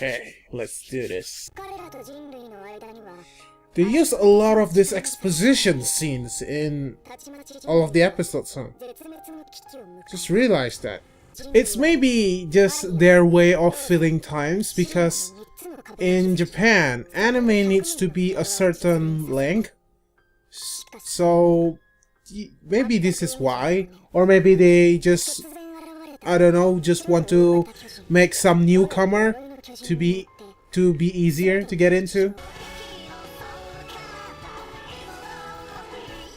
Okay, let's do this. They use a lot of these exposition scenes in all of the episodes, huh? Just realized that. It's maybe just their way of filling times, because in Japan, anime needs to be a certain length. So maybe this is why. Or maybe they just, I don't know, just want to make some newcomer to be easier to get into.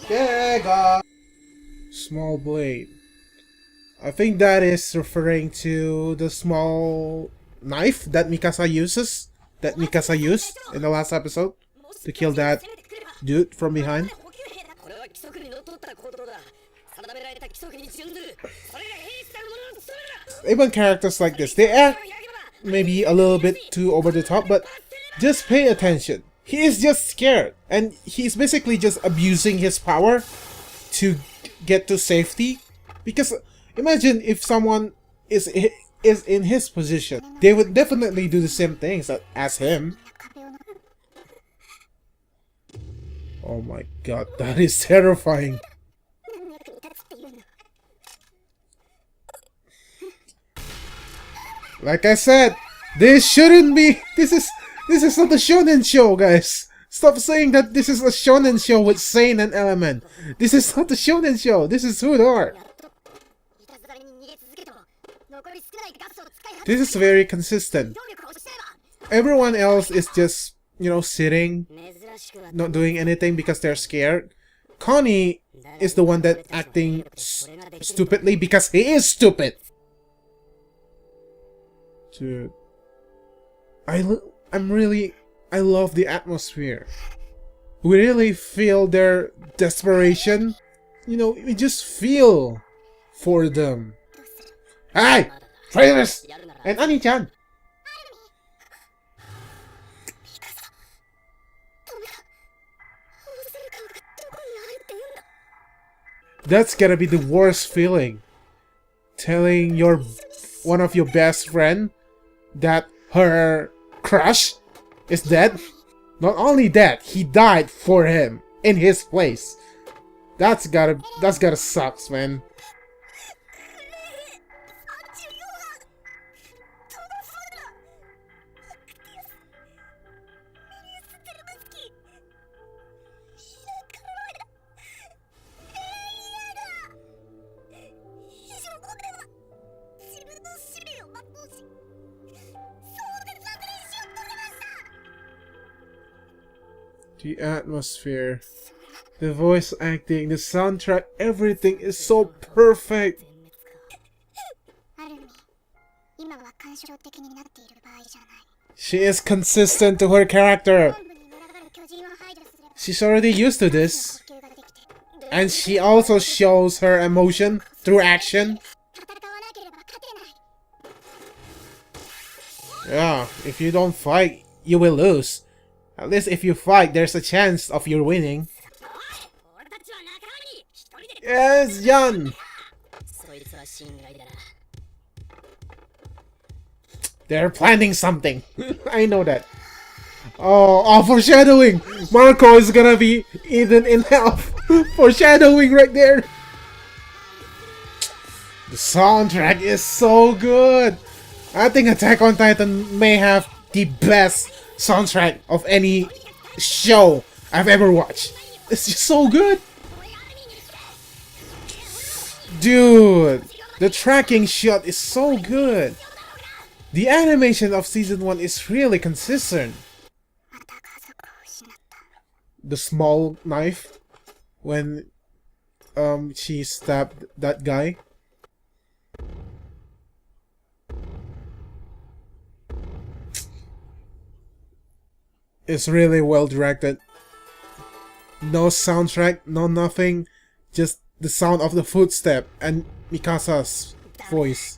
Yeah, small blade. I think that is referring to the small knife that Mikasa used in the last episode to kill that dude from behind. Even characters like this, they act maybe a little bit too over the top, but just pay attention. He is just scared, and he's basically just abusing his power to get to safety. Because imagine if someone is in his position, they would definitely do the same things as him. Oh my god, that is terrifying. Like I said, this shouldn't be. This is not a shonen show, guys. Stop saying that this is a shonen show with seinen element. This is not a shonen show. This is Hudor. This is very consistent. Everyone else is just, you know, sitting, not doing anything because they're scared. Connie is the one that acting stupidly because he is stupid. Dude, I love the atmosphere. We really feel their desperation. You know, we just feel for them. Hey! Trailers! And Ani-chan! That's gotta be the worst feeling. Telling one of your best friend that her crush is dead. Not only that, he died for him in his place. That's gotta suck, man. The atmosphere, the voice acting, the soundtrack, everything is so perfect. She is consistent to her character. She's already used to this. And she also shows her emotion through action. Yeah, if you don't fight, you will lose. At least if you fight, there's a chance of you winning. Yes, Jan! They're planning something. I know that. Oh, foreshadowing! Marco is gonna be eaten in half. Foreshadowing right there. The soundtrack is so good. I think Attack on Titan may have the best soundtrack of any show I've ever watched. It's just so good. Dude, the tracking shot is so good. The animation of season 1 is really consistent. The small knife when she stabbed that guy. It's really well directed. No soundtrack, no nothing, just the sound of the footstep and Mikasa's voice.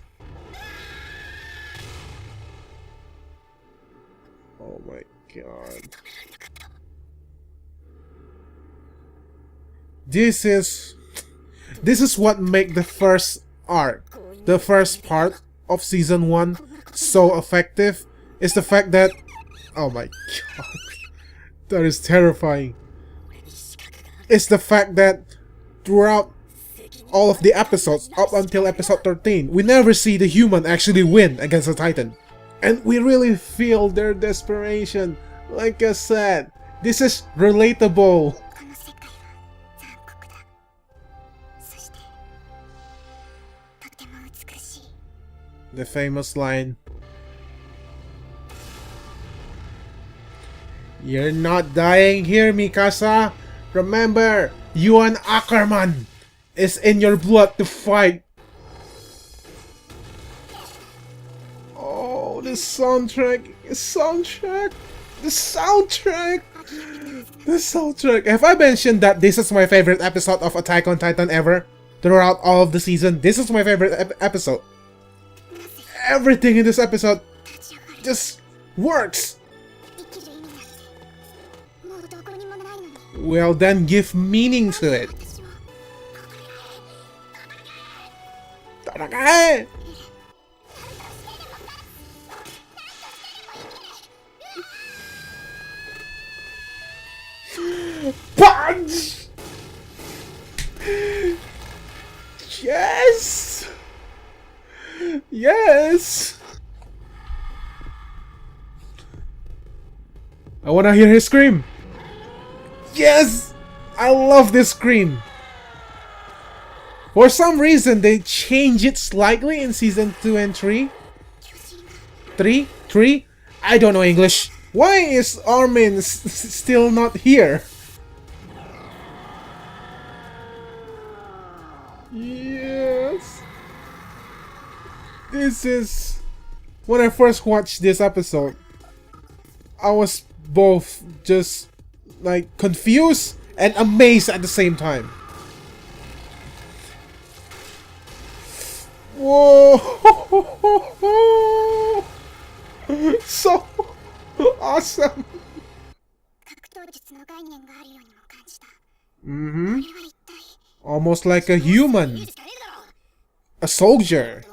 Oh my god. This is what make the first arc, the first part of season 1 so effective. It's the fact that... Oh my god. That is terrifying. It's the fact that throughout all of the episodes, up until episode 13, we never see the human actually win against the Titan. And we really feel their desperation. Like I said, this is relatable. The famous line, "You're not dying here, Mikasa. Remember, you and Ackerman is in your blood to fight." Oh, the soundtrack. Have I mentioned that this is my favorite episode of Attack on Titan ever? Throughout all of the season, this is my favorite episode. Everything in this episode just works. Well, then give meaning to it. Punch! Yes! Yes! I wanna hear his scream. Yes! I love this scream. For some reason, they change it slightly in season 2 and 3. 3? I don't know English. Why is Armin still not here? Yes. This is... When I first watched this episode, I was both just like confused and amazed at the same time. Whoa! So awesome! Almost like a human. A soldier.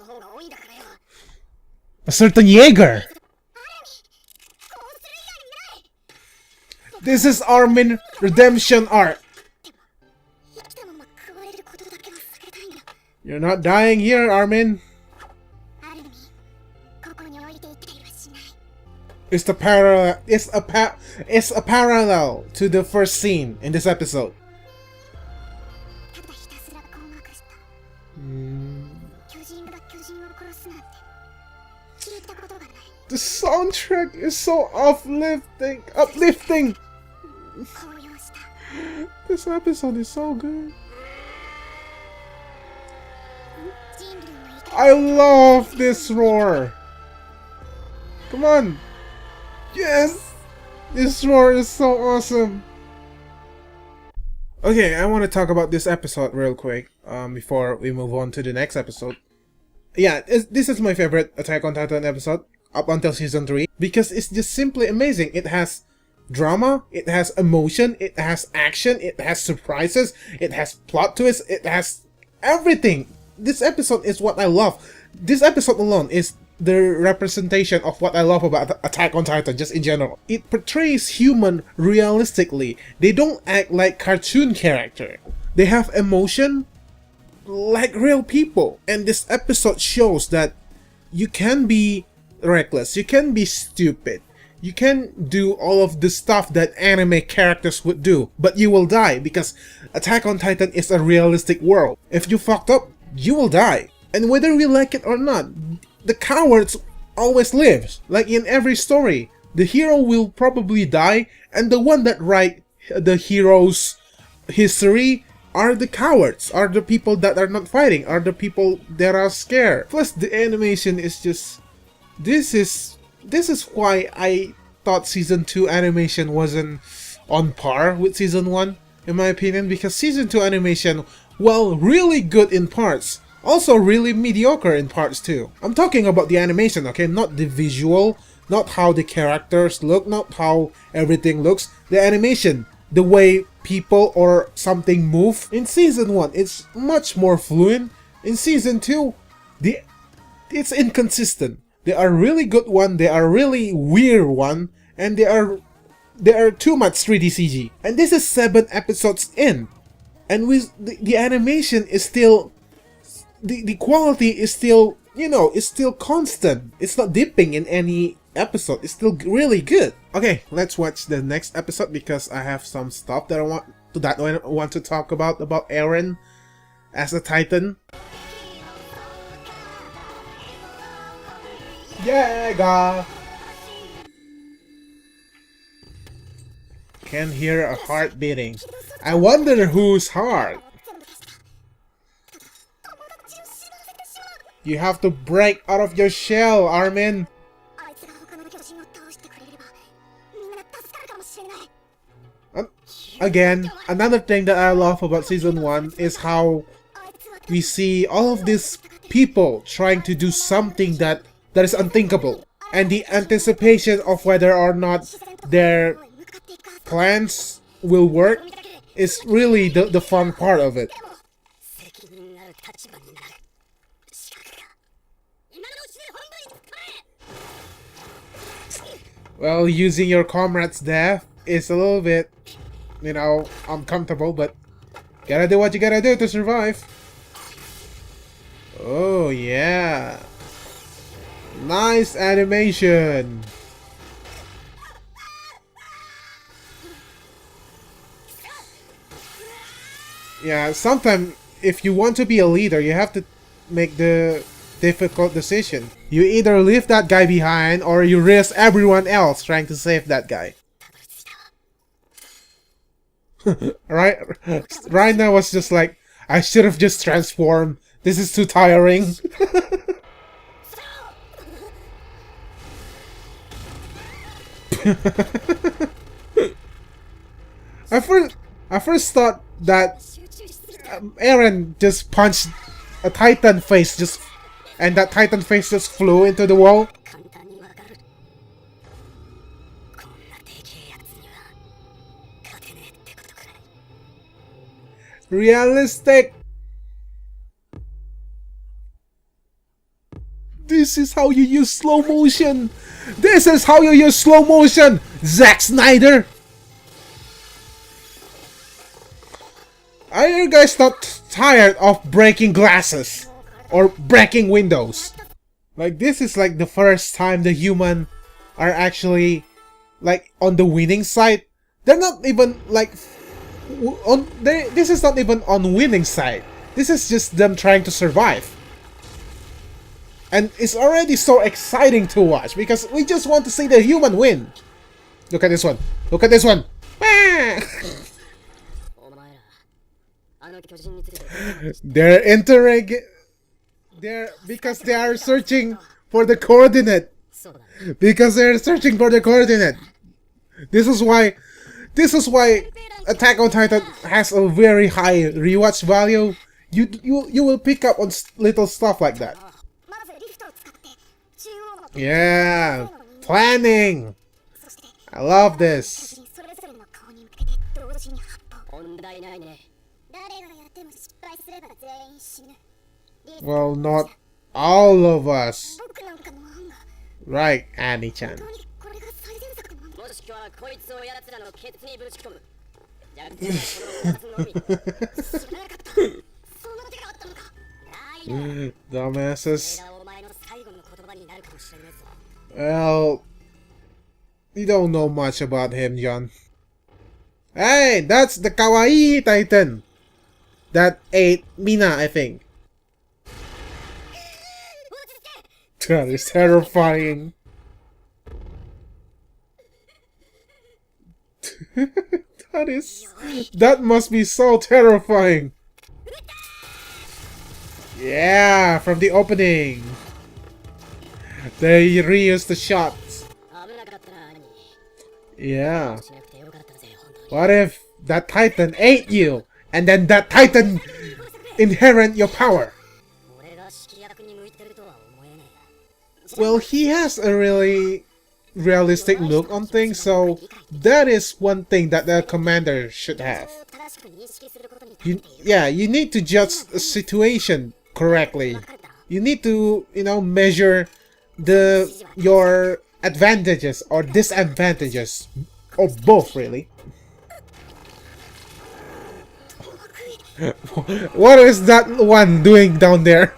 A certain Jaeger. This is Armin redemption arc. You're not dying here, Armin. It's the parallel. It's a parallel to the first scene in this episode. The soundtrack is so uplifting. This episode is so good. I love this roar. Come on. Yes. This roar is so awesome. Okay, I want to talk about this episode real quick before we move on to the next episode. Yeah, this is my favorite Attack on Titan episode up until season 3 because it's just simply amazing. It has drama, it has emotion, it has action, it has surprises, it has plot twists, it has everything. This episode is what I love. This episode alone is the representation of what I love about Attack on Titan just in general. It portrays human realistically. They don't act like cartoon character. They have emotion like real people. And this episode shows that you can be reckless, you can be stupid, you can do all of the stuff that anime characters would do, but you will die because Attack on Titan is a realistic world. If you fucked up, you will die. And whether we like it or not, the cowards always live. Like in every story, the hero will probably die, and the one that write the hero's history are the cowards, are the people that are not fighting, are the people that are scared. Plus the animation is just... This is why I thought season 2 animation wasn't on par with season 1, in my opinion, because season 2 animation, while really good in parts, also really mediocre in parts too. I'm talking about the animation, okay? Not the visual, not how the characters look, not how everything looks. The animation, the way people or something move. In season 1, it's much more fluent. In season 2, it's inconsistent. There are really good one, there are really weird one, and there are too much 3D CG. And this is 7 episodes in, and with the animation is still, the quality is still, you know, it's still constant. It's not dipping in any episode. It's still really good. Okay, let's watch the next episode because I have some stuff that I want to talk about Eren as a Titan. Yeah, God. Can hear a heart beating. I wonder whose heart. You have to break out of your shell, Armin. Again, another thing that I love about season 1 is how we see all of these people trying to do something that is unthinkable. And the anticipation of whether or not their plans will work is really the fun part of it. Well, using your comrade's death is a little bit, you know, uncomfortable, but gotta do what you gotta do to survive. Oh, yeah. Nice animation. Yeah, sometimes if you want to be a leader, you have to make the difficult decision. You either leave that guy behind or you risk everyone else trying to save that guy. Right now was just like, I should have just transformed. This is too tiring. I first thought that Eren just punched a Titan face, and that Titan face just flew into the wall. Realistic. This is how you use slow motion. This is how you use slow motion, Zack Snyder. Are you guys not tired of breaking glasses or breaking windows? Like, this is like the first time the human are actually like on the winning side. They're not even like this is not even on winning side. This is just them trying to survive. And it's already so exciting to watch because we just want to see the human win. Look at this one. Look at this one. Because they are searching for the coordinate. Because they're searching for the coordinate. This is why Attack on Titan has a very high rewatch value. You will pick up on little stuff like that. Yeah, planning. I love this. Well, not all of us. Right, Annie-chan. Dumbasses. Well, you don't know much about him, John. Hey, that's the kawaii Titan that ate Mina, I think. That is terrifying. That must be so terrifying. Yeah, from the opening. They reused the shots. Yeah. What if that Titan ate you, and then that Titan inherent your power? Well, he has a really realistic look on things, so that is one thing that the commander should have. You need to judge a situation correctly. You need to, measure your advantages or disadvantages, or both really. What is that one doing down there?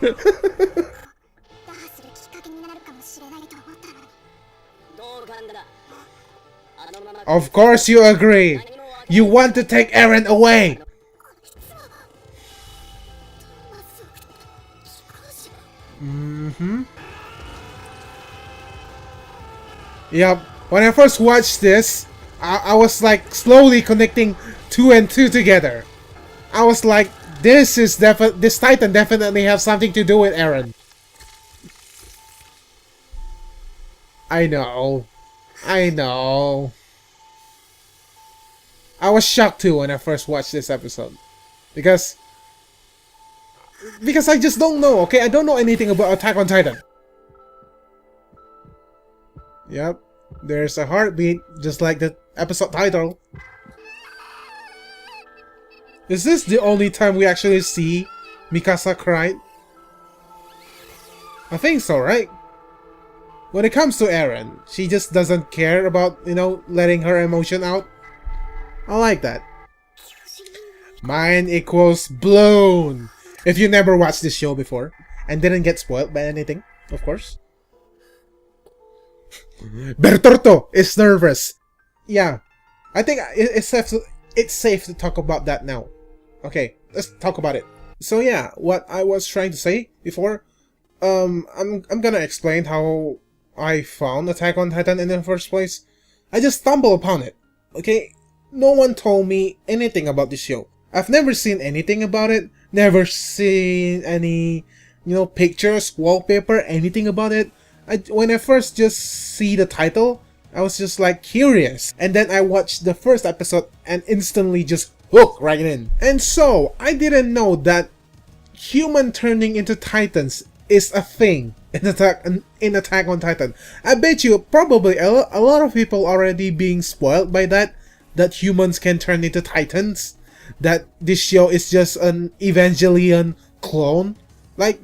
Of course you agree. You want to take Eren away. Yep. When I first watched this, I was like slowly connecting 2 and 2 together. I was like, this Titan definitely have something to do with Eren. I know. I know. I was shocked too when I first watched this episode. Because I just don't know, okay? I don't know anything about Attack on Titan. Yep. There's a heartbeat, just like the episode title. Is this the only time we actually see Mikasa cry? I think so, right? When it comes to Eren, she just doesn't care about, you know, letting her emotion out. I like that. Mind equals blown. If you never watched this show before and didn't get spoiled by anything, of course. Bertorto is nervous. Yeah, I think it's safe to talk about that now. Okay, let's talk about it. So yeah, what I was trying to say before, I'm gonna explain how I found Attack on Titan in the first place. I just stumbled upon it. Okay, no one told me anything about this show. I've never seen anything about it. Never seen any, you know, pictures, wallpaper, anything about it. When I first just see the title, I was just like curious. And then I watched the first episode and instantly just hooked right in. And so, I didn't know that human turning into titans is a thing in Attack on Titan. I bet you probably a lot of people already being spoiled by that humans can turn into titans. That this show is just an Evangelion clone. Like,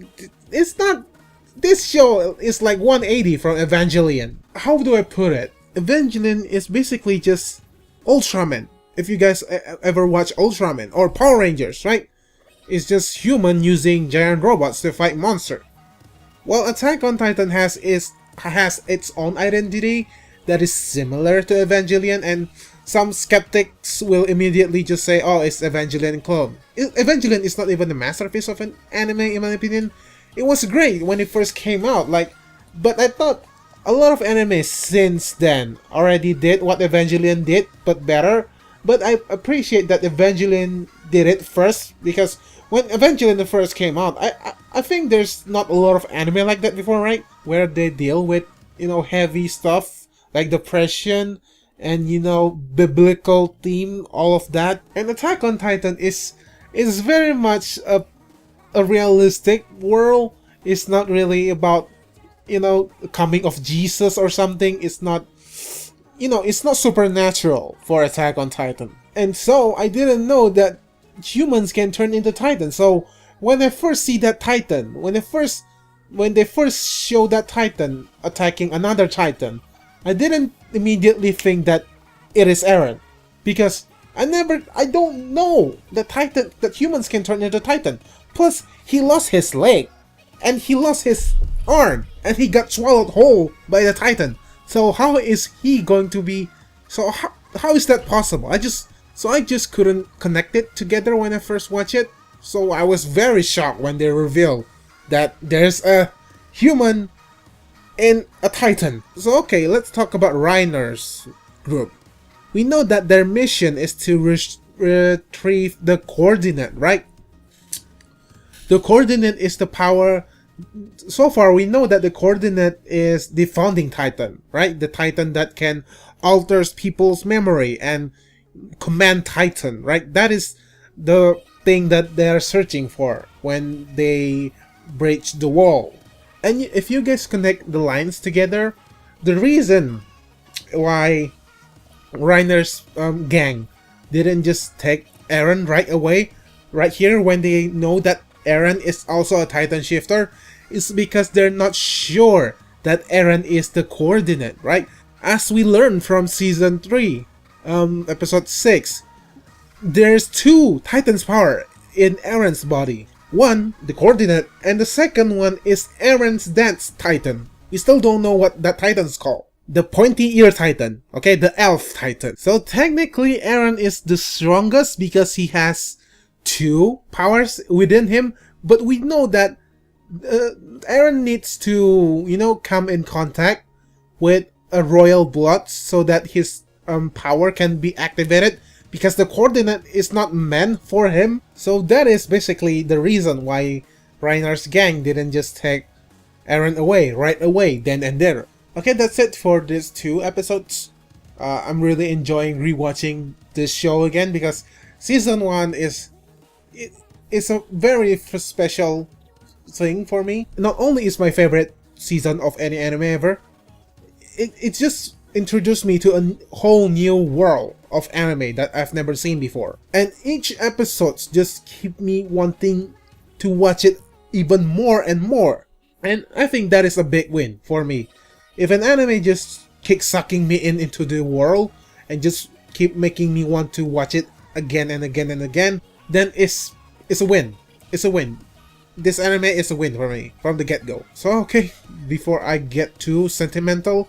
it's not... This show is like 180 from Evangelion. How do I put it? Evangelion is basically just Ultraman. If you guys ever watch Ultraman or Power Rangers, right? It's just human using giant robots to fight monster. Well, Attack on Titan has its own identity that is similar to Evangelion, and some skeptics will immediately just say, oh, it's Evangelion clone. Evangelion is not even a masterpiece of an anime, in my opinion. It was great when it first came out, but I thought a lot of anime since then already did what Evangelion did, but better. But I appreciate that Evangelion did it first, because when Evangelion first came out, I think there's not a lot of anime like that before, right? Where they deal with, you know, heavy stuff like depression and, you know, biblical theme, all of that. And Attack on Titan is very much a realistic world. It's not really about, you know, coming of Jesus or something. It's not, you know, it's not supernatural for Attack on Titan. And so I didn't know that humans can turn into Titan. So when I first see that Titan, when they first show that Titan attacking another Titan, I didn't immediately think that it is Eren, because I don't know that humans can turn into Titan. Plus, he lost his leg, and he lost his arm, and he got swallowed whole by the Titan. So how is he going to be? So how is that possible? I just couldn't connect it together when I first watched it. So I was very shocked when they revealed that there's a human in a Titan. So okay, let's talk about Reiner's group. We know that their mission is to retrieve the coordinate, right? The coordinate is the power. So far, we know that the coordinate is the founding Titan, right? The Titan that can alter people's memory and command Titan, right? That is the thing that they are searching for when they breach the wall. And if you guys connect the lines together, the reason why Reiner's gang didn't just take Eren right away, right here, when they know that Eren is also a Titan shifter, is because they're not sure that Eren is the coordinate, right? As we learned from season 3, episode 6, there's 2 Titan's power in Eren's body. One, the coordinate, and the second one is Eren's dad's Titan. We still don't know what that Titan's called. The pointy ear Titan, okay, the elf Titan. So technically Eren is the strongest because he has 2 powers within him, but we know that Eren needs to, come in contact with a royal blood so that his power can be activated, because the coordinate is not meant for him. So that is basically the reason why Reiner's gang didn't just take Eren away right away, then and there. Okay, that's it for these 2 episodes. I'm really enjoying rewatching this show again because season 1 is a very special thing for me. Not only is my favorite season of any anime ever, it just introduced me to a whole new world of anime that I've never seen before. And each episode just keep me wanting to watch it even more and more. And I think that is a big win for me. If an anime just keeps sucking me into the world and just keep making me want to watch it again and again and again, then it's a win. It's a win. This anime is a win for me from the get-go. So okay, before I get too sentimental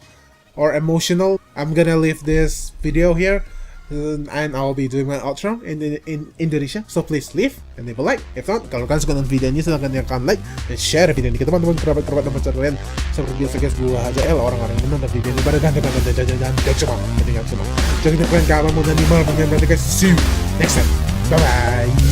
or emotional, I'm gonna leave this video here, and I'll be doing my outro in Indonesia. So please leave and leave a like. If not, kalau kalian suka dengan video ini, silahkan tekan like dan share video ini ke teman-teman, kerabat-kerabat, dan pacar kalian. Seperti biasa guys, gua aja orang-orang yang menonton video ini pada dan cuma ketinggalan semua. Jangan kalian kalah mau dan di malam berarti guys. See you next time. Bye bye.